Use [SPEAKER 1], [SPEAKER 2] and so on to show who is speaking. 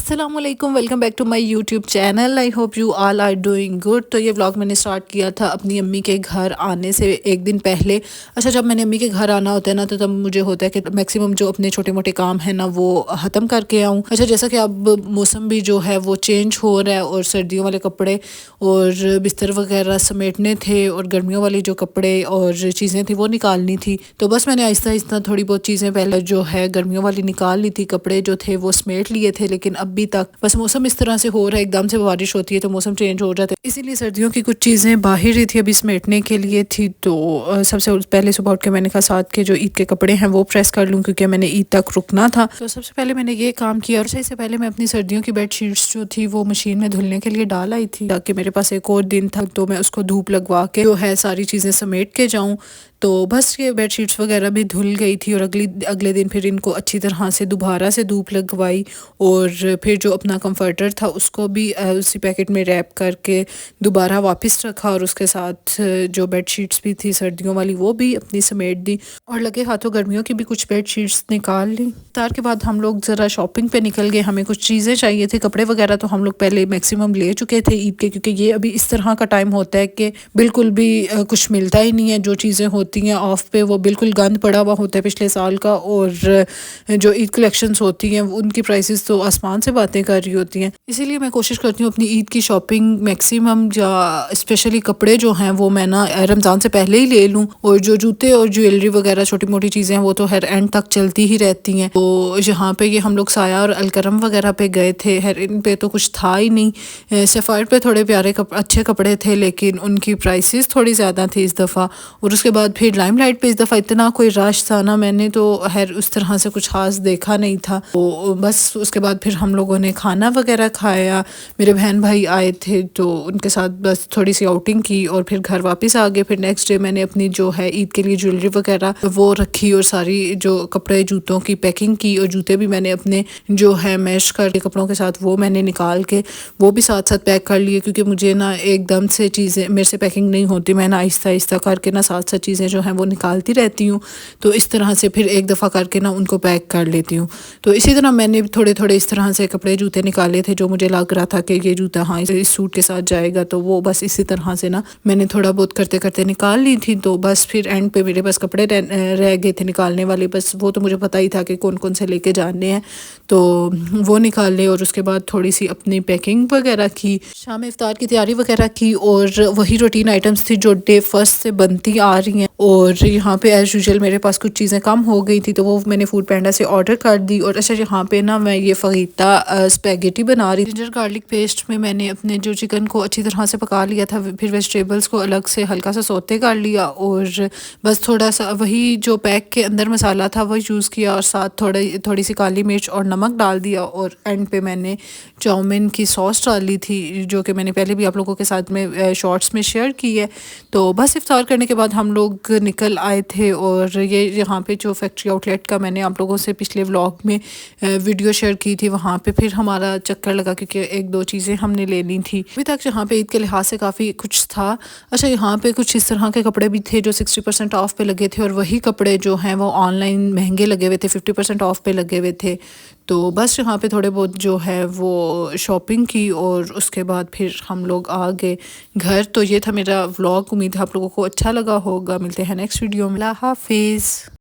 [SPEAKER 1] अस्सलामुअलैकुम, welcome back to my YouTube channel. I hope you all are doing good. तो ये vlog मैंने start किया था अपनी अम्मी के घर आने से एक दिन पहले। अच्छा, जब मैंने अम्मी के घर आना होता है ना, तो तब मुझे होता है कि मैक्सिमम जो अपने छोटे मोटे काम है ना वो ख़त्म करके आऊँ। अच्छा, जैसा कि अब मौसम भी जो है वो चेंज हो रहा है और सर्दियों वाले कपड़े और बिस्तर वगैरह समेटने थे और गर्मियों वाली जो कपड़े और चीज़ें थी वो निकालनी थी। तो बस मैंने आहिस्ता आहिस्ता थोड़ी बहुत चीज़ें पहले जो है गर्मियों वाली निकाल ली थी, कपड़े जो थे वो समेट लिए थे। लेकिन अभी तक बस मौसम इस तरह से हो रहा है, एकदम से बारिश होती है तो मौसम चेंज हो जाता है, इसीलिए सर्दियों की कुछ चीज़ें बाहर ही थी, अभी समेटने के लिए थी। तो सबसे पहले सुबह उठ के मैंने कहा साथ के जो ईद के कपड़े हैं वो प्रेस कर लूँ, क्योंकि मैंने ईद तक रुकना था। तो सबसे पहले मैंने ये काम किया। और इससे पहले मैं अपनी सर्दियों की बेडशीट्स जो थी वो मशीन में धुलने के लिए डाल आई थी, ताकि मेरे पास एक और दिन था तो मैं उसको धूप लगवा के जो है सारी चीज़ें समेट के जाऊँ। तो बस ये बेडशीट्स वगैरह भी धुल गई थी और अगले दिन फिर इनको अच्छी तरह से दोबारा से धूप लगवाई। और फिर जो अपना कंफर्टर था उसको भी उसी पैकेट में रैप करके दोबारा वापस रखा, और उसके साथ जो बेडशीट्स भी थी सर्दियों वाली वो भी अपनी समेट दी, और लगे हाथों गर्मियों की भी कुछ बेडशीट्स निकाल ली। इफ्तार के बाद हम लोग ज़रा शॉपिंग पे निकल गए। हमें कुछ चीज़ें चाहिए थे, कपड़े वगैरह तो हम लोग पहले मैक्सिमम ले चुके थे ईद के, क्योंकि ये अभी इस तरह का टाइम होता है कि बिल्कुल भी कुछ मिलता ही नहीं है। जो चीज़ें होती हैं ऑफ पे वो बिल्कुल गंद पड़ा हुआ होता है पिछले साल का, और जो ईद कलेक्शंस होती हैं उनकी प्राइसेस तो आसमान से बातें कर रही होती हैं। इसीलिए मैं कोशिश करती हूँ अपनी ईद की शॉपिंग मैक्सिमम या स्पेशली कपड़े जो हैं वो मैं ना रमज़ान से पहले ही ले लूँ, और जो जूते और ज्वेलरी वगैरह छोटी मोटी चीज़ें हैं वो तो हर एंड तक चलती ही रहती हैं। तो यहाँ पे ये हम लोग साया और अलकरम वगैरह पे गए थे। हर इन पे तो कुछ था ही नहीं। सफ़ायर पे थोड़े प्यारे अच्छे कपड़े थे, लेकिन उनकी प्राइसेस थोड़ी ज़्यादा थी इस दफ़ा। और उसके बाद फिर लाइमलाइट पे इस दफ़ा इतना कोई रश था ना, मैंने तो खैर उस तरह से कुछ खास देखा नहीं था। तो बस उसके बाद फिर हम लोगों ने खाना वगैरह खाया, मेरे बहन भाई आए थे तो उनके साथ बस थोड़ी सी आउटिंग की और फिर घर वापस आ गए। फिर नेक्स्ट डे मैंने अपनी जो है ईद के लिए ज्वेलरी वगैरह वो रखी, और सारी जो कपड़े जूतों की पैकिंग की, और जूते भी मैंने अपने जो है मैश करके कपड़ों के साथ वो मैंने निकाल के वो भी साथ साथ पैक कर लिए, क्योंकि मुझे ना एकदम से चीज़ें मेरे से पैकिंग नहीं होती। मैं ना आहिस्ता आहिस्ता करके ना साथ साथ चीज़ें जो हैं वो निकालती रहती हूँ, तो इस तरह से फिर एक दफ़ा करके ना उनको पैक कर लेती हूँ। तो इसी तरह मैंने थोड़े थोड़े इस तरह से कपड़े जूते निकाले थे जो मुझे लग रहा था कि ये जूता हाँ इस सूट के साथ जाएगा, तो वो बस इसी तरह से ना मैंने थोड़ा बहुत करते करते निकाल ली थी। तो बस फिर एंड पे मेरे पास कपड़े रह गए थे निकालने वाले, बस वो तो मुझे पता ही था कि कौन कौन से लेके जाने हैं, तो वो निकाल ले। और उसके बाद थोड़ी सी अपनी पैकिंग वगैरह की, शाम में इफ्तार की तैयारी वगैरह की, और वही रूटीन आइटम्स थी जो डे फर्स्ट से बनती आ रही हैं। और यहाँ पे एज़ यूजुअल मेरे पास कुछ चीज़ें कम हो गई थी, तो वो मैंने फूड पैंडा से ऑर्डर कर दी। और अच्छा, यहाँ पे ना मैं ये फहीता स्पैगेटी बना रही थी। जिंजर गार्लिक पेस्ट में मैंने अपने जो चिकन को अच्छी तरह से पका लिया था, फिर वेजिटेबल्स को अलग से हल्का सा सौते कर लिया, और बस थोड़ा सा वही जो पैक के अंदर मसाला था वो यूज़ किया, और साथ थोड़ी सी काली मिर्च और नमक डाल दिया। और एंड पे मैंने चाउमीन की सॉस डाली थी, जो कि मैंने पहले भी आप लोगों के साथ में शॉर्ट्स में शेयर की है। तो बस इफ्तार करने के बाद हम लोग निकल आए थे, और ये यहाँ पे जो फैक्ट्री आउटलेट का मैंने आप लोगों से पिछले व्लॉग में वीडियो शेयर की थी, वहाँ पे फिर हमारा चक्कर लगा, क्योंकि एक दो चीज़ें हमने लेनी थी। अभी तक यहाँ पे ईद के लिहाज से काफ़ी कुछ था। अच्छा, यहाँ पे कुछ इस तरह के कपड़े भी थे जो 60% ऑफ पे लगे थे, और वही कपड़े जो हैं वो ऑनलाइन महंगे लगे हुए थे, 50% ऑफ पे लगे हुए थे। तो बस यहाँ पे थोड़े बहुत जो है वो शॉपिंग की, और उसके बाद फिर हम लोग आ गए घर। तो ये था मेरा व्लॉग, उम्मीद है आप लोगों को अच्छा लगा होगा। मिलते हैं नेक्स्ट वीडियो में। अल्लाह हाफिज़।